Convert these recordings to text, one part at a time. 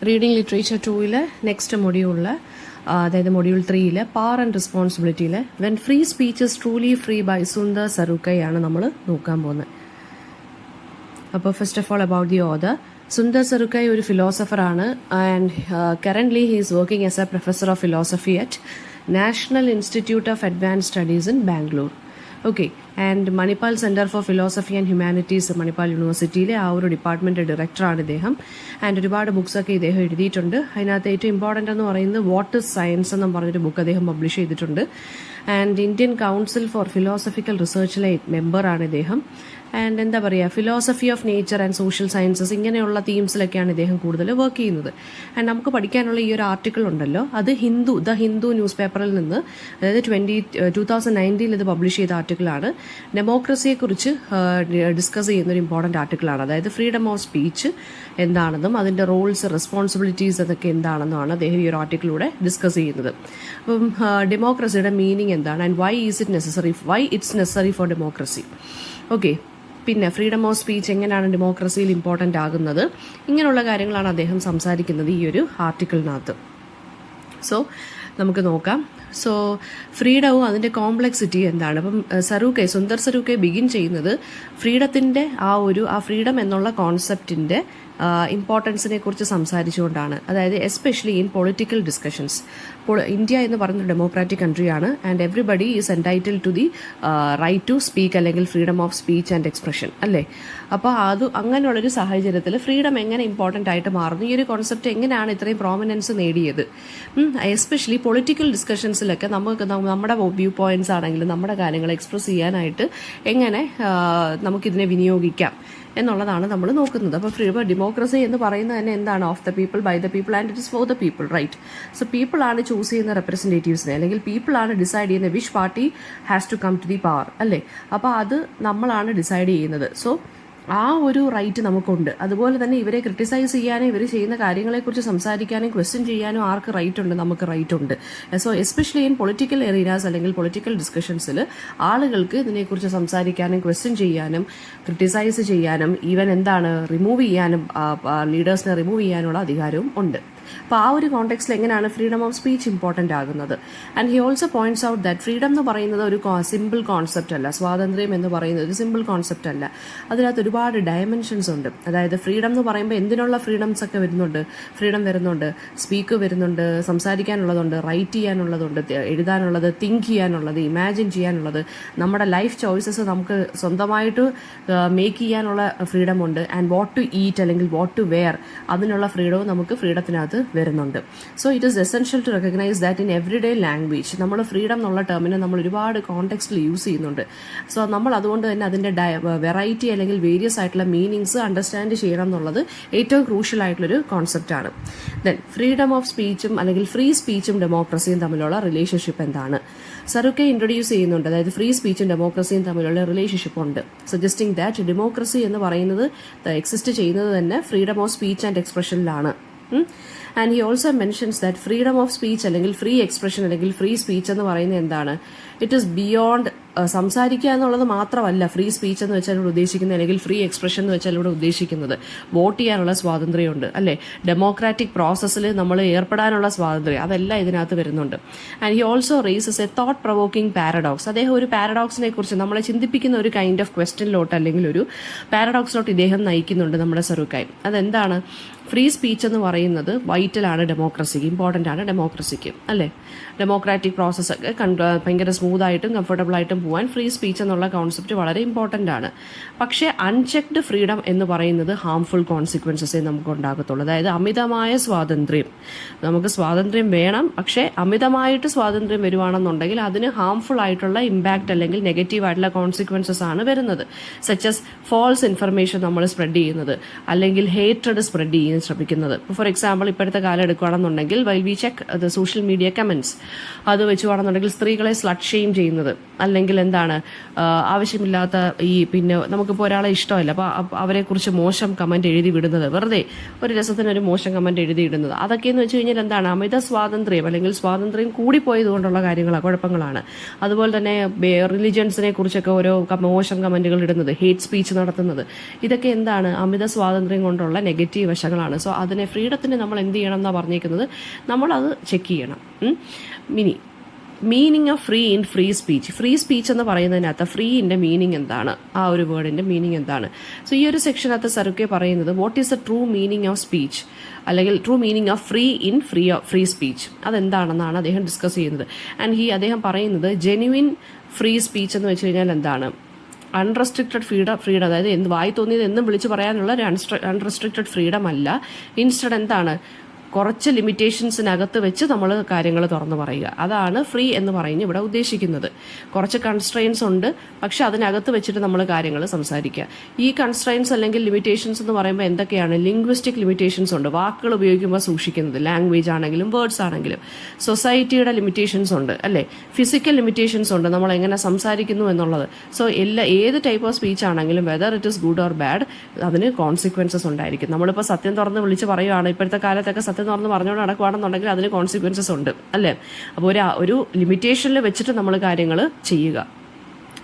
Reading literature 2 next മൊഡ്യൂളിൽ അതായത് module 3 power and റെസ്പോൺസിബിലിറ്റിയിൽ when free speech is truly free by Sundar സറുക്കയാണ് നമ്മൾ നോക്കാൻ പോകുന്നത്. അപ്പോൾ first of all about the author. Sundar Sarukkai ഒരു ഫിലോസഫറാണ് and currently he is working as a professor of philosophy at National Institute of Advanced Studies in Bangalore. Okay, and Manipal Centre for Philosophy and Humanities Manipal യൂണിവേഴ്സിറ്റിയിലെ ആ ഒരു ഡിപ്പാർട്ട്മെൻറ്റ് ഡയറക്ടറാണ് ഇദ്ദേഹം. And ഒരുപാട് ബുക്സൊക്കെ ഇദ്ദേഹം എഴുതിയിട്ടുണ്ട്. അതിനകത്ത് ഏറ്റവും ഇമ്പോർട്ടൻ്റ് എന്ന് പറയുന്നത് വാട്ട് ഇസ് സയൻസ് എന്നും പറഞ്ഞൊരു ബുക്ക് അദ്ദേഹം പബ്ലിഷ് ചെയ്തിട്ടുണ്ട്. And Indian Council for Philosophical റിസർച്ചിലെ മെമ്പറാണ് ഇദ്ദേഹം. ആൻഡ് എന്താ പറയുക, philosophy of nature and social sciences ഇങ്ങനെയുള്ള തീംസിലൊക്കെയാണ് ഇദ്ദേഹം കൂടുതൽ വർക്ക് ചെയ്യുന്നത്. ആൻഡ് നമുക്ക് പഠിക്കാനുള്ള ഈ ഒരു ആർട്ടിക്കിൾ ഉണ്ടല്ലോ, അത് ദ ഹിന്ദു ന്യൂസ് പേപ്പറിൽ നിന്ന്, അതായത് 2019 ഇത് പബ്ലിഷ് ചെയ്ത ആർട്ടിക്കിളാണ്. ഡെമോക്രസിയെക്കുറിച്ച് ഡിസ്കസ് ചെയ്യുന്ന ഒരു ഇമ്പോർട്ടൻ്റ് ആർട്ടിക്കിളാണ്. അതായത് ഫ്രീഡം ഓഫ് സ്പീച്ച് എന്താണെന്നും അതിൻ്റെ റോൾസ് റെസ്പോൺസിബിലിറ്റീസ് അതൊക്കെ എന്താണെന്നുമാണ് അദ്ദേഹം ഈ ഒരു ആർട്ടിക്കിളിലൂടെ ഡിസ്കസ് ചെയ്യുന്നത്. അപ്പം ഡെമോക്രസിയുടെ മീനിങ് എന്താണ് and why it's necessary four democracy. Okay, പിന്നെ ഫ്രീഡം ഓഫ് സ്പീച്ച് എങ്ങനെയാണ് ഡെമോക്രസിയിൽ ഇമ്പോർട്ടൻ്റ് ആകുന്നത്, ഇങ്ങനെയുള്ള കാര്യങ്ങളാണ് അദ്ദേഹം സംസാരിക്കുന്നത് ഈ ഒരു ആർട്ടിക്കിളിനകത്ത്. സോ നമുക്ക് നോക്കാം. സോ ഫ്രീഡവും അതിൻ്റെ കോംപ്ലക്സിറ്റി എന്താണ്. അപ്പം സുന്ദർ സറുക്കൈ ബിഗിൻ ചെയ്യുന്നത് ഫ്രീഡത്തിൻ്റെ ആ ഫ്രീഡം എന്നുള്ള കോൺസെപ്റ്റിൻ്റെ ഇമ്പോർട്ടൻസിനെ കുറിച്ച് സംസാരിച്ചുകൊണ്ടാണ്. അതായത് especially in political discussions. India എന്ന് പറയുന്ന ഡെമോക്രാറ്റിക് കൺട്രിയാണ് and everybody is entitle to the right to speak അല്ലെങ്കിൽ freedom of speech and expression അല്ലേ. അപ്പോൾ അങ്ങനെയുള്ളൊരു സാഹചര്യത്തിൽ ഫ്രീഡം എങ്ങനെ ഇമ്പോർട്ടൻ്റ് ആയിട്ട് മാറുന്നു, ഈ ഒരു കോൺസെപ്റ്റ് എങ്ങനെയാണ് ഇത്രയും പ്രോമിനൻസ് നേടിയത്. എസ്പെഷ്യലി പൊളിറ്റിക്കൽ ഡിസ്കഷൻസിലൊക്കെ നമ്മുടെ വ്യൂ പോയിന്റ്സ് ആണെങ്കിലും നമ്മുടെ കാര്യങ്ങൾ എക്സ്പ്രസ് ചെയ്യാനായിട്ട് എങ്ങനെ നമുക്കിതിനെ വിനിയോഗിക്കാം എന്നുള്ളതാണ് നമ്മൾ നോക്കുന്നത്. അപ്പോൾ ഡെമോക്രസി എന്ന് പറയുന്നത് തന്നെ എന്താണ്, of the people by the people and it is for the people, right. So people ആണ് ചൂസ് ചെയ്യുന്ന റെപ്രസെൻറ്റേറ്റീവ്സിനെ, അല്ലെങ്കിൽ പീപ്പിൾ ആണ് ഡിസൈഡ് ചെയ്യുന്ന which party has to come to the power അല്ലേ. അപ്പോൾ അത് നമ്മളാണ് ഡിസൈഡ് ചെയ്യുന്നത്. സോ ആ ഒരു റൈറ്റ് നമുക്കുണ്ട്. അതുപോലെ തന്നെ ഇവരെ ക്രിട്ടിസൈസ് ചെയ്യാനും ഇവർ ചെയ്യുന്ന കാര്യങ്ങളെക്കുറിച്ച് സംസാരിക്കാനും ക്വസ്റ്റ്യൻ ചെയ്യാനും ആർക്ക് റൈറ്റ് ഉണ്ട്, നമുക്ക് റൈറ്റ് ഉണ്ട്. So especially in political areas അല്ലെങ്കിൽ പൊളിറ്റിക്കൽ ഡിസ്കഷൻസിൽ ആളുകൾക്ക് ഇതിനെക്കുറിച്ച് സംസാരിക്കാനും ക്വസ്റ്റ്യൻ ചെയ്യാനും ക്രിട്ടിസൈസ് ചെയ്യാനും ഈവൻ റിമൂവ് ചെയ്യാനും ലീഡേഴ്സിനെ റിമൂവ് ചെയ്യാനുള്ള അധികാരവും ഉണ്ട്. അപ്പോൾ ആ ഒരു കോണ്ടെക്സ്റ്റിൽ എങ്ങനെയാണ് ഫ്രീഡം ഓഫ് സ്പീച്ച് ഇമ്പോർട്ടൻ്റ് ആകുന്നത്. And he also points out that freedom എന്ന് പറയുന്നത് ഒരു സിമ്പിൾ കോൺസെപ്റ്റ് അല്ല. സ്വാതന്ത്ര്യം എന്ന് പറയുന്നത് ഒരു സിമ്പിൾ കോൺസെപ്റ്റ് അല്ല. അതിനകത്ത് ഒരുപാട് ഡയമെൻഷൻസ് ഉണ്ട്. അതായത് ഫ്രീഡം എന്ന് പറയുമ്പോൾ എന്തിനുള്ള ഫ്രീഡംസ് ഒക്കെ ഫ്രീഡം വരുന്നുണ്ട്, സ്പീക്ക് വരുന്നുണ്ട്, സംസാരിക്കാനുള്ളതുണ്ട്, റൈറ്റ് ചെയ്യാനുള്ളതുണ്ട്, എഴുതാനുള്ളത്, തിങ്ക് ചെയ്യാനുള്ളത്, ഇമാജിൻ ചെയ്യാനുള്ളത്, നമ്മുടെ ലൈഫ് ചോയ്സസ് നമുക്ക് സ്വന്തമായിട്ട് മേക്ക് ചെയ്യാനുള്ള ഫ്രീഡം ഉണ്ട്. ആൻഡ് വാട്ട് ടു ഈറ്റ് അല്ലെങ്കിൽ വാട്ട് ടു വെയർ അതിനുള്ള ഫ്രീഡവും നമുക്ക് ഫ്രീഡത്തിനകത്ത് വരുന്നുണ്ട്. So it is essential to recognise that in everyday language നമ്മൾ ഫ്രീഡം എന്നുള്ള ടേമിനെ നമ്മൾ ഒരുപാട് കോണ്ടെക്സ്റ്റിൽ യൂസ് ചെയ്യുന്നുണ്ട്. സോ നമ്മൾ അതുകൊണ്ട് തന്നെ അതിൻ്റെ വെറൈറ്റി അല്ലെങ്കിൽ വേരിയസ് ആയിട്ടുള്ള മീനിങ്സ് അണ്ടർസ്റ്റാൻഡ് ചെയ്യണം എന്നുള്ളത് ഏറ്റവും ക്രൂഷ്യൽ ആയിട്ടുള്ളൊരു കോൺസെപ്റ്റാണ്. ദെൻ ഫ്രീഡം ഓഫ് സ്പീച്ചും അല്ലെങ്കിൽ ഫ്രീ സ്പീച്ചും ഡെമോക്രസിയും തമ്മിലുള്ള റിലേഷൻഷിപ്പ് എന്താണ് സറുക്കൈ ഇൻട്രൊഡ്യൂസ് ചെയ്യുന്നുണ്ട്. അതായത് ഫ്രീ സ്പീച്ചും ഡെമോക്രസിയും തമ്മിലുള്ള റിലേഷൻഷിപ്പ് ഉണ്ട്, സജസ്റ്റിംഗ് ദാറ്റ് ഡെമോക്രസി എന്ന് പറയുന്നത് എക്സിസ്റ്റ് ചെയ്യുന്നത് തന്നെ ഫ്രീഡം ഓഫ് സ്പീച്ച് ആൻഡ് എക്സ്പ്രഷനിലാണ്. And he also mentions that freedom of speech അല്ലെങ്കിൽ ഫ്രീ എക്സ്പ്രഷൻ അല്ലെങ്കിൽ ഫ്രീ സ്പീച്ച് എന്ന് പറയുന്നത് എന്താണ്, ഇറ്റ് ഈസ് ബിയോണ്ട് സംസാരിക്കുക എന്നുള്ളത് മാത്രമല്ല ഫ്രീ സ്പീച്ച് എന്ന് വെച്ചാൽ ഇവിടെ ഉദ്ദേശിക്കുന്നത്, അല്ലെങ്കിൽ ഫ്രീ എക്സ്പ്രഷൻ എന്ന് വെച്ചാൽ ഇവിടെ ഉദ്ദേശിക്കുന്നത് വോട്ട് ചെയ്യാനുള്ള സ്വാതന്ത്ര്യമുണ്ട് അല്ലേ, ഡെമോക്രാറ്റിക് പ്രോസസ്സിൽ നമ്മൾ ഏർപ്പെടാനുള്ള സ്വാതന്ത്ര്യം, അതെല്ലാം ഇതിനകത്ത് വരുന്നുണ്ട്. And he also races A thought provoking paradox. അദ്ദേഹം ഒരു പാരഡോക്സിനെ കുറിച്ച് നമ്മളെ ചിന്തിപ്പിക്കുന്ന ഒരു കൈൻഡ് ഓഫ് ക്വസ്റ്റ്യനിലോട്ട് അല്ലെങ്കിൽ ഒരു പാരഡോക്സിലോട്ട് ഇദ്ദേഹം നയിക്കുന്നുണ്ട് നമ്മുടെ സറുക്കൈ. അതെന്താണ്, ഫ്രീ സ്പീച്ച് എന്ന് പറയുന്നത് വൈറ്റലാണ് ഡെമോക്രസിക്ക്, ഇമ്പോർട്ടൻ്റ് ആണ് ഡെമോക്രസിക്ക് അല്ലേ. ഡെമോക്രാറ്റിക് പ്രോസസ്സൊക്കെ ഭയങ്കര സ്മൂത്തായിട്ടും കംഫർട്ടബിൾ ആയിട്ടും പോകാൻ ഫ്രീ സ്പീച്ച് എന്നുള്ള കോൺസെപ്റ്റ് വളരെ ഇമ്പോർട്ടൻ്റ് ആണ്. പക്ഷേ അൺചെക്ഡ് ഫ്രീഡം എന്ന് പറയുന്നത് ഹാംഫുൾ കോൺസിക്വൻസസേ നമുക്ക് ഉണ്ടാകത്തുള്ളൂ. അതായത് അമിതമായ സ്വാതന്ത്ര്യം, നമുക്ക് സ്വാതന്ത്ര്യം വേണം, പക്ഷേ അമിതമായിട്ട് സ്വാതന്ത്ര്യം വരുവാണെന്നുണ്ടെങ്കിൽ അതിന് ഹാംഫുൾ ആയിട്ടുള്ള ഇമ്പാക്റ്റ് അല്ലെങ്കിൽ നെഗറ്റീവ് ആയിട്ടുള്ള കോൺസിക്വൻസസ് ആണ് വരുന്നത്. സച്ചസ് ഫോൾസ് ഇൻഫർമേഷൻ നമ്മൾ സ്പ്രെഡ് ചെയ്യുന്നത്, അല്ലെങ്കിൽ ഹേറ്റ്രഡ് സ്പ്രെഡ് ചെയ്യാൻ ശ്രമിക്കുന്നത്. ഫോർ എക്സാമ്പിൾ ഇപ്പോഴത്തെ കാലം എടുക്കുകയാണെന്നുണ്ടെങ്കിൽ while we check the social media comments, അത് വെച്ചുവാണെന്നുണ്ടെങ്കിൽ സ്ത്രീകളെ സ്ലട്ട് ഷെയിം ചെയ്യുന്നത്, അല്ലെങ്കിൽ അല്ലെങ്കിൽ എന്താണ് ആവശ്യമില്ലാത്ത ഈ പിന്നെ നമുക്കിപ്പോൾ ഒരാളെ ഇഷ്ടമല്ല അപ്പോൾ അവരെക്കുറിച്ച് മോശം കമൻറ്റ് എഴുതി വിടുന്നത്, വെറുതെ ഒരു രസത്തിനൊരു മോശം കമൻറ്റ് എഴുതി ഇടുന്നത്, അതൊക്കെയെന്ന് വെച്ച് കഴിഞ്ഞാൽ എന്താണ് അമിത സ്വാതന്ത്ര്യം അല്ലെങ്കിൽ സ്വാതന്ത്ര്യം കൂടിപ്പോയത് കൊണ്ടുള്ള കാര്യങ്ങളാണ്, കുഴപ്പങ്ങളാണ്. അതുപോലെ തന്നെ റിലിജൻസിനെ കുറിച്ചൊക്കെ ഓരോ മോശം കമൻറ്റുകൾ ഇടുന്നത്, ഹേറ്റ് സ്പീച്ച് നടത്തുന്നത്, ഇതൊക്കെ എന്താണ് അമിത സ്വാതന്ത്ര്യം കൊണ്ടുള്ള നെഗറ്റീവ് വശങ്ങളാണ്. സോ അതിനെ ഫ്രീഡത്തിന് നമ്മൾ എന്ത് ചെയ്യണം എന്നാണ് പറഞ്ഞേക്കുന്നത്, നമ്മളത് ചെക്ക് ചെയ്യണം. Meaning of free in free speech. Free speech എന്ന് പറയുന്നതിനകത്ത് ഫ്രീൻ്റെ മീനിങ് എന്താണ്, ആ ഒരു വേർഡിൻ്റെ മീനിങ് എന്താണ്? സോ ഈ ഒരു സെക്ഷനകത്ത് സറുക്കെ പറയുന്നത് what is the true meaning of speech അല്ലെങ്കിൽ true meaning of free in free speech അതെന്താണെന്നാണ് അദ്ദേഹം ഡിസ്കസ് ചെയ്യുന്നത്. ആൻഡ് അദ്ദേഹം പറയുന്നത് ജെന്യുവിൻ ഫ്രീ സ്പീച്ച് എന്ന് വെച്ച് കഴിഞ്ഞാൽ എന്താണ്, അൺറെസ്ട്രിക്റ്റഡ് ഫ്രീഡം, അതായത് വായി തോന്നിയത് എന്നും വിളിച്ചു പറയാനുള്ള ഒരു അൺറെസ്ട്രിക്റ്റഡ് ഫ്രീഡം അല്ല. ഇൻസ്റ്റഡ് എന്താണ്, കുറച്ച് ലിമിറ്റേഷൻസിനകത്ത് വെച്ച് നമ്മൾ കാര്യങ്ങൾ തുറന്നു പറയുക. അതാണ് ഫ്രീ എന്ന് പറയുന്നത് ഇവിടെ ഉദ്ദേശിക്കുന്നത്. കുറച്ച് കൺസ്ട്രെയിൻസ് ഉണ്ട്, പക്ഷെ അതിനകത്ത് വെച്ചിട്ട് നമ്മൾ കാര്യങ്ങൾ സംസാരിക്കുക. ഈ കൺസ്ട്രെയിൻസ് അല്ലെങ്കിൽ ലിമിറ്റേഷൻസ് എന്ന് പറയുമ്പോൾ എന്തൊക്കെയാണ്? ലിംഗ്വിസ്റ്റിക് ലിമിറ്റേഷൻസ് ഉണ്ട്, വാക്കുകൾ ഉപയോഗിക്കുമ്പോൾ സൂക്ഷിക്കുന്നത്, ലാംഗ്വേജ് ആണെങ്കിലും വേർഡ്സ് ആണെങ്കിലും. സൊസൈറ്റിയുടെ ലിമിറ്റേഷൻസ് ഉണ്ട് അല്ലേ, ഫിസിക്കൽ ലിമിറ്റേഷൻസ് ഉണ്ട്, നമ്മൾ എങ്ങനെ സംസാരിക്കുന്നു എന്നുള്ളത്. സോ ഏത് ടൈപ്പ് ഓഫ് സ്പീച്ച് ആണെങ്കിലും whether it is good or bad അതിന് കോൺസിക്വൻസസ് ഉണ്ടായിരിക്കും. നമ്മളിപ്പോൾ സത്യം തുറന്ന് വിളിച്ച് പറയുകയാണ്, ഇപ്പോഴത്തെ കാലത്തൊക്കെ സത്യം തുറന്ന് പറഞ്ഞുകൊണ്ട് നടക്കുകയാണെന്നുണ്ടെങ്കിൽ അതിന് കോൺസിക്വൻസസ് ഉണ്ട് അല്ലേ. അപ്പോൾ ഒരു ലിമിറ്റേഷനിൽ വെച്ചിട്ട് നമ്മൾ കാര്യങ്ങൾ ചെയ്യുക.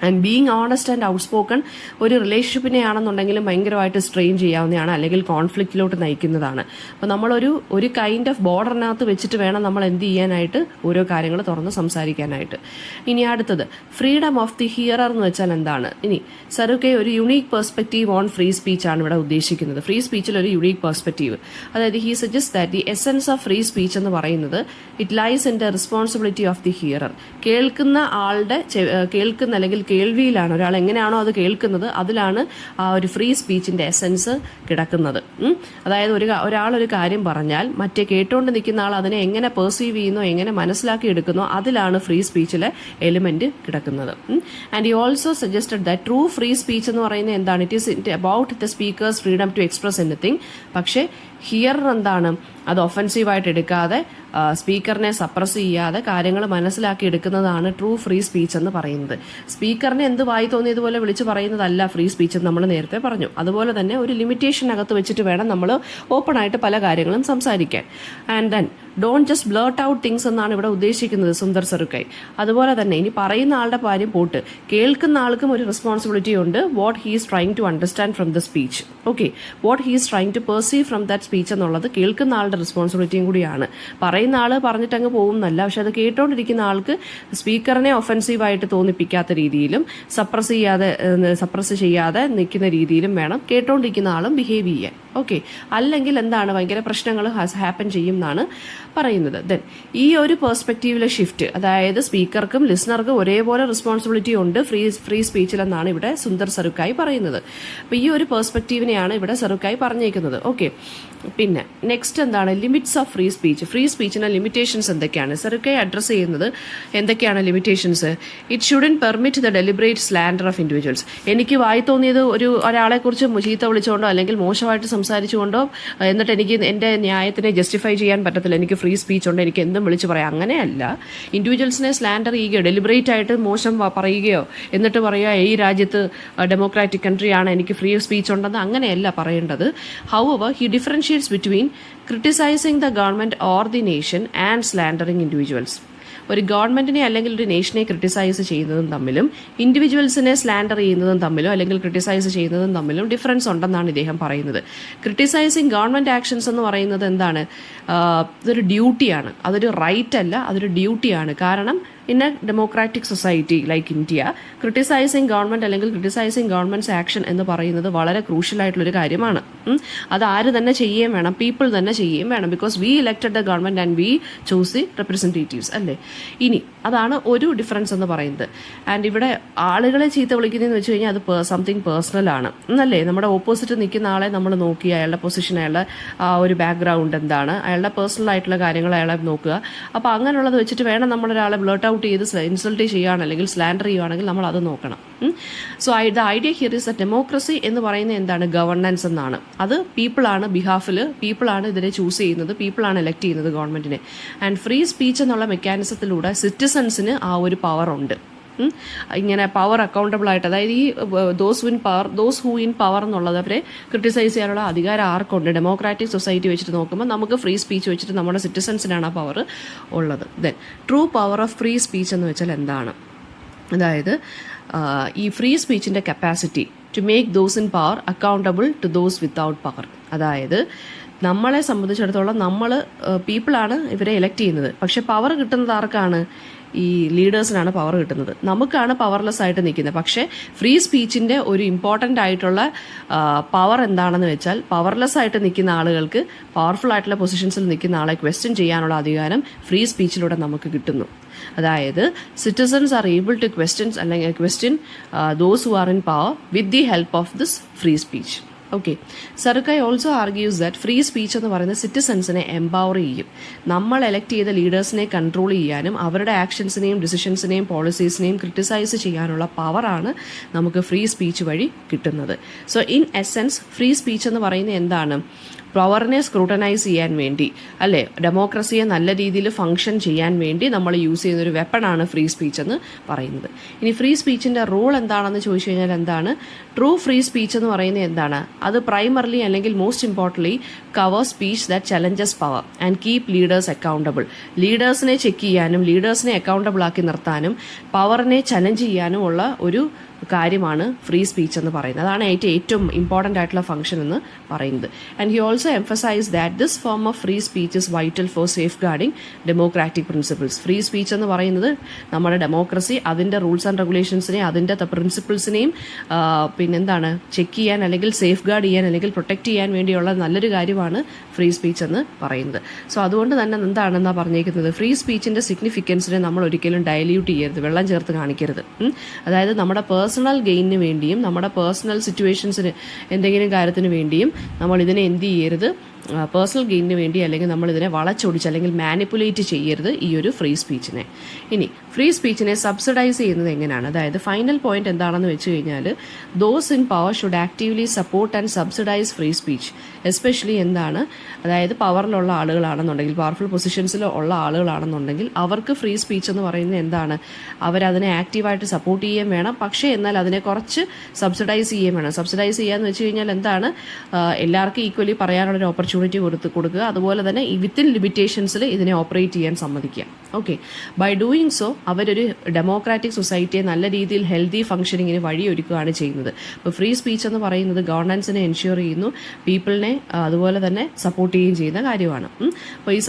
And being honest and outspoken ഒരു റിലേഷൻഷിപ്പിനെ ആണെന്നുണ്ടെങ്കിലും ഭയങ്കരമായിട്ട് സ്ട്രെയിൻ ചെയ്യാവുന്നതാണ്, അല്ലെങ്കിൽ കോൺഫ്ലിക്റ്റിലോട്ട് നയിക്കുന്നതാണ്. അപ്പോൾ ഒരു കൈൻഡ് ഓഫ് ബോർഡറിനകത്ത് വെച്ചിട്ട് വേണം നമ്മൾ എന്ത് ചെയ്യാനായിട്ട്, ഓരോ കാര്യങ്ങൾ തുറന്ന് സംസാരിക്കാനായിട്ട്. ഇനി അടുത്തത് ഫ്രീഡം ഓഫ് ദി ഹിയറർ എന്ന് വെച്ചാൽ എന്താണ്? ഇനി സറുക്കെ ഒരു unique perspective on free speech ആണ് ഇവിടെ ഉദ്ദേശിക്കുന്നത്. ഫ്രീ സ്പീച്ചിൽ ഒരു യുണീക്ക് പെർസ്പെക്റ്റീവ്, അതായത് he suggest that the essence of free speech എന്ന് പറയുന്നത് it lies in the responsibility of the hearer. കേൾക്കുന്ന ആളുടെ അല്ലെങ്കിൽ കേൾവിയിലാണ്, ഒരാൾ എങ്ങനെയാണോ അത് കേൾക്കുന്നത് അതിലാണ് ആ ഒരു ഫ്രീ സ്പീച്ചിന്റെ എസെൻസ് കിടക്കുന്നത്. അതായത് ഒരാളൊരു കാര്യം പറഞ്ഞാൽ മറ്റേ കേട്ടുകൊണ്ട് നിൽക്കുന്ന ആൾ അതിനെ എങ്ങനെ പെർസീവ് ചെയ്യുന്നോ, എങ്ങനെ മനസ്സിലാക്കി എടുക്കുന്നോ അതിലാണ് ഫ്രീ സ്പീച്ചിലെ എലിമെന്റ് കിടക്കുന്നത്. And he also suggested that true free speech എന്ന് പറയുന്നത് എന്താണ്, it is about the speaker's freedom to express anything. പക്ഷേ ഹിയർ എന്താണ്, അത് ഒഫൻസീവായിട്ട് എടുക്കാതെ സ്പീക്കറിനെ സപ്രസ് ചെയ്യാതെ കാര്യങ്ങൾ മനസ്സിലാക്കി എടുക്കുന്നതാണ് ട്രൂ ഫ്രീ സ്പീച്ച് എന്ന് പറയുന്നത്. സ്പീക്കറിനെ എന്ത് വായി തോന്നിയതുപോലെ വിളിച്ച് പറയുന്നതല്ല ഫ്രീ സ്പീച്ച് എന്ന് നമ്മൾ നേരത്തെ പറഞ്ഞു. അതുപോലെ തന്നെ ഒരു ലിമിറ്റേഷനകത്ത് വെച്ചിട്ട് വേണം നമ്മൾ ഓപ്പൺ ആയിട്ട് പല കാര്യങ്ങളും സംസാരിക്കാൻ. And then don't just blurt out things എന്നാണ് ഇവിടെ ഉദ്ദേശിക്കുന്നത് സുന്ദർ സറുക്കൈ. അതുപോലെ തന്നെ ഇനി പറയുന്ന ആളുടെ കാര്യം പോട്ട്, കേൾക്കുന്ന ആൾക്കും ഒരു റെസ്പോൺസിബിലിറ്റി ഉണ്ട്. What he is trying to understand from the speech. Okay, what he is trying to perceive from that speech എന്നുള്ളത് കേൾക്കുന്ന ആളുടെ റെസ്പോൺസിബിലിറ്റിയും കൂടിയാണ്. പറയുന്ന ആള് പറഞ്ഞിട്ടങ്ങ് പോകുന്നല്ല, പക്ഷെ അത് കേട്ടോണ്ടിരിക്കുന്ന ആൾക്ക് സ്പീക്കറിനെ ഒഫൻസീവായിട്ട് തോന്നിപ്പിക്കാത്ത രീതിയിലും സപ്രസ് ചെയ്യാതെ നിൽക്കുന്ന രീതിയിലും വേണം കേട്ടോണ്ടിരിക്കുന്ന ആളും ബിഹേവ് ചെയ്യാൻ. ഓക്കെ, അല്ലെങ്കിൽ എന്താണ് ഭയങ്കര പ്രശ്നങ്ങൾ ഹാപ്പൻ ചെയ്യും എന്നാണ് പറയുന്നത്. ദെൻ ഈ ഒരു പെർസ്പെക്റ്റീവിലെ ഷിഫ്റ്റ്, അതായത് സ്പീക്കർക്കും ലിസണർക്കും ഒരേപോലെ റെസ്പോൺസിബിലിറ്റി ഉണ്ട് ഫ്രീ സ്പീച്ചിൽ എന്നാണ് ഇവിടെ സുന്ദർ സറുക്കായി പറയുന്നത്. അപ്പോൾ ഈ ഒരു പെർസ്പെക്റ്റീവിനെയാണ് ഇവിടെ സറുക്കായി പറഞ്ഞേക്കുന്നത്. ഓക്കെ, പിന്നെ നെക്സ്റ്റ് എന്താണ്, limits of free speech. Free സ്പീച്ചിന് ലിമിറ്റേഷൻസ് എന്തൊക്കെയാണ് സറുക്കായി അഡ്രസ് ചെയ്യുന്നത്? എന്തൊക്കെയാണ് limitations? It shouldn't permit the deliberate slander of individuals. എനിക്ക് വായി തോന്നിയത് ഒരാളെ കുറിച്ച് ചീത്ത വിളിച്ചുകൊണ്ടോ അല്ലെങ്കിൽ മോശമായിട്ട് സംസാരിച്ചുകൊണ്ടോ എന്നിട്ട് എനിക്ക് എൻ്റെ ന്യായത്തിനെ ജസ്റ്റിഫൈ ചെയ്യാൻ പറ്റത്തില്ല, എനിക്ക് ഫ്രീ സ്പീച്ച് ഉണ്ട്, എനിക്ക് എന്തും വിളിച്ച് പറയാം, അങ്ങനെയല്ല. ഇൻഡിവിജ്വൽസിനെ സ്ലാൻഡർ ചെയ്യുകയോ ഡെലിബറേറ്റ് ആയിട്ട് മോശം പറയുകയോ എന്നിട്ട് പറയുക ഈ രാജ്യത്ത് ഡെമോക്രാറ്റിക് കൺട്രിയാണ്, എനിക്ക് ഫ്രീ സ്പീച്ച് ഉണ്ടെന്ന് അങ്ങനെയല്ല പറയേണ്ടത്. However he differentiates between criticising the government or the nation and slandering individuals. ഒരു ഗവൺമെന്റിനെ അല്ലെങ്കിൽ ഒരു നേഷനെ ക്രിട്ടിസൈസ് ചെയ്യുന്നതും തമ്മിലും ഇൻഡിവിജ്വൽസിനെ സ്ലാൻഡർ ചെയ്യുന്നതും തമ്മിലോ അല്ലെങ്കിൽ ക്രിട്ടിസൈസ് ചെയ്യുന്നതും തമ്മിലും ഡിഫറൻസ് ഉണ്ടെന്നാണ് ഇദ്ദേഹം പറയുന്നത്. ക്രിട്ടിസൈസിങ് ഗവൺമെന്റ് ആക്ഷൻസ് എന്ന് പറയുന്നത് എന്താണ്, ഇതൊരു ഡ്യൂട്ടിയാണ്, അതൊരു റൈറ്റ് അല്ല, അതൊരു ഡ്യൂട്ടിയാണ്. കാരണം in A democratic society like India criticising government അല്ലെങ്കിൽ ക്രിട്ടിസൈസിങ് ഗവൺമെന്റ്സ് ആക്ഷൻ എന്ന് പറയുന്നത് വളരെ ക്രൂഷ്യൽ ആയിട്ടുള്ളൊരു കാര്യമാണ്. അത് ആര് തന്നെ ചെയ്യുകയും വേണം, പീപ്പിൾ തന്നെ ചെയ്യുകയും വേണം. Because we elected the government and we choose the representatives അല്ലേ. ഇനി അതാണ് ഒരു ഡിഫറൻസ് എന്ന് പറയുന്നത്. ആൻഡ് ഇവിടെ ആളുകളെ ചീത്ത വിളിക്കുന്നതെന്ന് വെച്ച് കഴിഞ്ഞാൽ അത് സംതിങ് പേഴ്സണൽ ആണ് എന്നല്ലേ. നമ്മുടെ ഓപ്പോസിറ്റ് നിൽക്കുന്ന ആളെ നമ്മൾ നോക്കി അയാളുടെ പൊസിഷൻ, അയാളുടെ ഒരു ബാക്ക്ഗ്രൗണ്ട് എന്താണ്, അയാളുടെ പേഴ്സണൽ ആയിട്ടുള്ള കാര്യങ്ങൾ അയാളെ നോക്കുക. അപ്പോൾ അങ്ങനെയുള്ളത് വെച്ചിട്ട് വേണം നമ്മളൊരാളെ ബ്ലേർട്ട് ഔട്ട് ചെയ്ത് ഇൻസൾട്ട് ചെയ്യുകയാണ് അല്ലെങ്കിൽ സ്ലാൻഡർ ചെയ്യുകയാണെങ്കിൽ നമ്മൾ അത് നോക്കണം. So the idea here is the democracy എന്ന് പറയുന്നത് എന്താണ്, ഗവർണൻസ് എന്നാണ്. അത് പീപ്പിളാണ് ബിഹാഫിൽ, പീപ്പിളാണ് ഇതിനെ ചൂസ് ചെയ്യുന്നത്, പീപ്പിളാണ് എലക്ട് ചെയ്യുന്നത് ഗവൺമെന്റിനെ. ആൻഡ് ഫ്രീ സ്പീച്ച് എന്നുള്ള മെക്കാനിസത്തിലൂടെ സിറ്റിസൺസിന് ആ ഒരു പവർ ഉണ്ട്. ഇങ്ങനെ പവർ അക്കൗണ്ടബിൾ ആയിട്ട്, അതായത് ഈ ദോസ് ഹൂ ഇൻ പവർ എന്നുള്ളത് അവരെ ക്രിട്ടിസൈസ് ചെയ്യാനുള്ള അധികാരം ആർക്കുണ്ട്? ഡെമോക്രാറ്റിക് സൊസൈറ്റി വെച്ചിട്ട് നോക്കുമ്പോൾ നമുക്ക് ഫ്രീ സ്പീച്ച് വെച്ചിട്ട് നമ്മുടെ സിറ്റിസൺസിനാണ് ആ പവർ ഉള്ളത്. Then true power of free speech എന്ന് വെച്ചാൽ എന്താണ്? അതായത് ഈ ഫ്രീ സ്പീച്ചിൻ്റെ capacity to make those in power accountable to those without power. അതായത് നമ്മളെ സംബന്ധിച്ചിടത്തോളം നമ്മൾ പീപ്പിളാണ് ഇവരെ എലക്ട് ചെയ്യുന്നത്, പക്ഷെ പവർ കിട്ടുന്നത് ആർക്കാണ്? ഈ ലീഡേഴ്സിനാണ് പവർ കിട്ടുന്നത്. നമുക്കാണ് പവർലെസ് ആയിട്ട് നിൽക്കുന്നത്. പക്ഷേ ഫ്രീ സ്പീച്ചിൻ്റെ ഒരു ഇമ്പോർട്ടൻ്റ് ആയിട്ടുള്ള പവർ എന്താണെന്ന് വെച്ചാൽ, പവർലെസ് ആയിട്ട് നിൽക്കുന്ന ആളുകൾക്ക് പവർഫുൾ ആയിട്ടുള്ള പൊസിഷൻസിൽ നിൽക്കുന്ന ആളെ ക്വസ്റ്റ്യൻ ചെയ്യാനുള്ള അധികാരം ഫ്രീ സ്പീച്ചിലൂടെ നമുക്ക് കിട്ടുന്നു. അതായത് citizens are able to question those who are in power with the help of this free speech. Okay, Sarukkai also argues that free speech എന്ന് പറയുന്നത് സിറ്റിസൺസിനെ എംപവർ ചെയ്യും. നമ്മൾ എലക്ട് ചെയ്ത ലീഡേഴ്സിനെ കൺട്രോൾ ചെയ്യാനും അവരുടെ ആക്ഷൻസിനെയും ഡിസിഷൻസിനെയും പോളിസീസിനെയും ക്രിട്ടിസൈസ് ചെയ്യാനുള്ള പവറാണ് നമുക്ക് ഫ്രീ സ്പീച്ച് വഴി കിട്ടുന്നത്. So in essence free speech എന്ന് പറയുന്നത് എന്താണ്? പവറിനെ സ്ക്രൂട്ടനൈസ് ചെയ്യാൻ വേണ്ടി, അല്ലേ, ഡെമോക്രസിയെ നല്ല രീതിയിൽ ഫങ്ഷൻ ചെയ്യാൻ വേണ്ടി നമ്മൾ യൂസ് ചെയ്യുന്ന ഒരു വെപ്പണാണ് ഫ്രീ സ്പീച്ച് എന്ന് പറയുന്നത്. ഇനി ഫ്രീ സ്പീച്ചിൻ്റെ റോൾ എന്താണെന്ന് ചോദിച്ചു കഴിഞ്ഞാൽ എന്താണ്? ട്രൂ ഫ്രീ സ്പീച്ച് എന്ന് പറയുന്നത് എന്താണ്? അത് പ്രൈമർലി അല്ലെങ്കിൽ most importantly cover speech that challenges power and keep leaders accountable. ലീഡേഴ്സിനെ ചെക്ക് ചെയ്യാനും ലീഡേഴ്സിനെ അക്കൗണ്ടബിൾ ആക്കി നിർത്താനും പവറിനെ ചലഞ്ച് ചെയ്യാനും ഉള്ള ഒരു കാര്യമാണ് ഫ്രീ സ്പീച്ച് എന്ന് പറയുന്നത്. അതാണ് ഏറ്റവും ഇമ്പോർട്ടൻ്റ് ആയിട്ടുള്ള ഫംഗ്ഷൻ എന്ന് പറയുന്നത്. And he also emphasise that this form of free speech is vital for safeguarding democratic principles. Free speech എന്ന് പറയുന്നത് നമ്മുടെ ഡെമോക്രസി, അതിൻ്റെ റൂൾസ് ആൻഡ് റെഗുലേഷൻസിനെയും അതിൻ്റെ പ്രിൻസിപ്പിൾസിനെയും പിന്നെന്താണ് ചെക്ക് ചെയ്യാൻ അല്ലെങ്കിൽ സേഫ് ഗാർഡ് ചെയ്യാൻ അല്ലെങ്കിൽ പ്രൊട്ടക്റ്റ് ചെയ്യാൻ വേണ്ടിയുള്ള നല്ലൊരു കാര്യമാണ് ഫ്രീ സ്പീച്ച് എന്ന് പറയുന്നത്. സോ അതുകൊണ്ട് തന്നെ എന്താണെന്നാണ് പറഞ്ഞേക്കുന്നത്? ഫ്രീ സ്പീച്ചിൻ്റെ സിഗ്നിഫിക്കൻസിനെ നമ്മൾ ഒരിക്കലും ഡയല്യൂട്ട് ചെയ്യരുത്, വെള്ളം ചേർത്ത് കാണിക്കരുത്. അതായത് നമ്മുടെ പേഴ്സണൽ ഗെയിനിന് വേണ്ടിയും നമ്മുടെ പേഴ്സണൽ സിറ്റുവേഷൻസിന് എന്തെങ്കിലും കാര്യത്തിന് വേണ്ടിയും നമ്മൾ ഇതിനെ എന്ത് ചെയ്യരുത്? പേഴ്സണൽ ഗെയിനിന് വേണ്ടി അല്ലെങ്കിൽ നമ്മൾ ഇതിനെ വളച്ചൊടിച്ച് അല്ലെങ്കിൽ മാനിപ്പുലേറ്റ് ചെയ്യരുത് ഈ ഒരു ഫ്രീ സ്പീച്ചിനെ. ഇനി ഫ്രീ സ്പീച്ചിനെ സബ്സിഡൈസ് ചെയ്യുന്നത് എങ്ങനെയാണ്? അതായത് ഫൈനൽ പോയിന്റ് എന്താണെന്ന് വെച്ച് കഴിഞ്ഞാൽ those in power should actively support and subsidise free speech. Especially എന്താണ്? അതായത് പവറിലുള്ള ആളുകളാണെന്നുണ്ടെങ്കിൽ, പവർഫുൾ പൊസിഷൻസിൽ ഉള്ള ആളുകളാണെന്നുണ്ടെങ്കിൽ അവർക്ക് ഫ്രീ സ്പീച്ച് എന്ന് പറയുന്നത് എന്താണ്? അവരതിനെ ആക്റ്റീവായിട്ട് സപ്പോർട്ട് ചെയ്യുകയും വേണം, പക്ഷേ എന്നാൽ അതിനെ കുറച്ച് സബ്സിഡൈസ് ചെയ്യുകയും വേണം. സബ്സിഡൈസ് ചെയ്യാന്ന് വെച്ച് കഴിഞ്ഞാൽ എന്താണ്? എല്ലാവർക്കും ഈക്വലി പറയാനുള്ളൊരു ഓപ്പർച്യൂണിറ്റി കൊടുക്കുക. അതുപോലെ തന്നെ വിത്തിൻ ലിമിറ്റേഷൻസിൽ ഇതിനെ ഓപ്പറേറ്റ് ചെയ്യാൻ സമ്മതിക്കുക. ഓക്കെ, ബൈ ഡൂയിങ് സോ അവരൊരു ഡെമോക്രാറ്റിക് സൊസൈറ്റിയെ നല്ല രീതിയിൽ ഹെൽത്തി ഫംഗ്ഷനിങ്ങിന് വഴിയൊരുക്കുകയാണ് ചെയ്യുന്നത്. ഇപ്പോൾ ഫ്രീ സ്പീച്ച് എന്ന് പറയുന്നത് ഗവർണൻസിനെ എൻഷ്യൂർ ചെയ്യുന്നു, പീപ്പിളിനെ അതുപോലെ തന്നെ സപ്പോർട്ട് ചെയ്യുകയും ചെയ്യുന്ന കാര്യമാണ്. അപ്പോൾ ഈ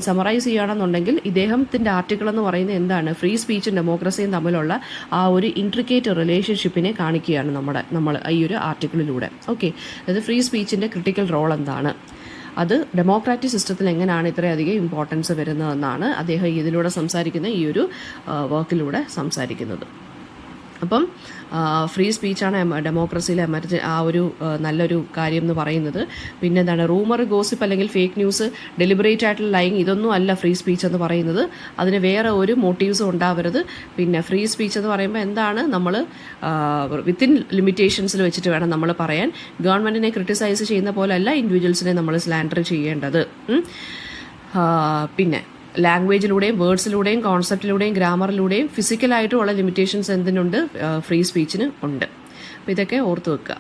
സമറൈസ് ചെയ്യുകയാണെന്നുണ്ടെങ്കിൽ ഇദ്ദേഹത്തിൻ്റെ ആർട്ടിക്കിൾ എന്ന് പറയുന്നത് എന്താണ്? ഫ്രീ സ്പീച്ചും ഡെമോക്രസിയും തമ്മിലുള്ള ആ ഒരു ഇൻട്രിക്കേറ്റ് റിലേഷൻഷിപ്പിനെ കാണിക്കുകയാണ് നമ്മൾ ഈ ഒരു ആർട്ടിക്കിളിലൂടെ. ഓക്കെ, അതായത് ഫ്രീ സ്പീച്ചിൻ്റെ ക്രിട്ടിക്കൽ റോൾ എന്താണ്, അത് ഡെമോക്രാറ്റിക് സിസ്റ്റത്തിൽ എങ്ങനെയാണ് ഇത്രയധികം ഇമ്പോർട്ടൻസ് വരുന്നതെന്നാണ് അദ്ദേഹം ഇതിലൂടെ സംസാരിക്കുന്ന ഈ ഒരു വർക്കിലൂടെ സംസാരിക്കുന്നത്. അപ്പം ഫ്രീ സ്പീച്ചാണ് ഡെമോക്രസിയിലെ ആ ഒരു നല്ലൊരു കാര്യം എന്ന് പറയുന്നത്. പിന്നെ എന്താണ്? റൂമർ, ഗോസിപ്പ് അല്ലെങ്കിൽ ഫേക്ക് ന്യൂസ്, ഡെലിബറേറ്റ് ആയിട്ടുള്ള ലൈങ്, ഇതൊന്നും അല്ല ഫ്രീ സ്പീച്ച് എന്ന് പറയുന്നത്. അതിന് വേറെ ഒരു മോട്ടീവ്സും ഉണ്ടാവരുത്. പിന്നെ ഫ്രീ സ്പീച്ച് എന്ന് പറയുമ്പോൾ എന്താണ്? നമ്മൾ വിത്തിൻ ലിമിറ്റേഷൻസിൽ വെച്ചിട്ട് വേണം നമ്മൾ പറയാൻ. ഗവൺമെൻറ്റിനെ ക്രിട്ടിസൈസ് ചെയ്യുന്ന പോലെയല്ല ഇൻഡിവിജ്വൽസിനെ നമ്മൾ സ്ലാൻഡർ ചെയ്യേണ്ടത്. പിന്നെ ലാംഗ്വേജിലൂടെയും വേർഡ്സിലൂടെയും കോൺസെപ്റ്റിലൂടെയും ഗ്രാമറിലൂടെയും ഫിസിക്കലായിട്ടുള്ള ലിമിറ്റേഷൻസ് എന്തിനുണ്ട്? ഫ്രീ സ്പീച്ചിന് ഉണ്ട്. അപ്പോൾ ഇതൊക്കെ ഓർത്ത് വെക്കുക.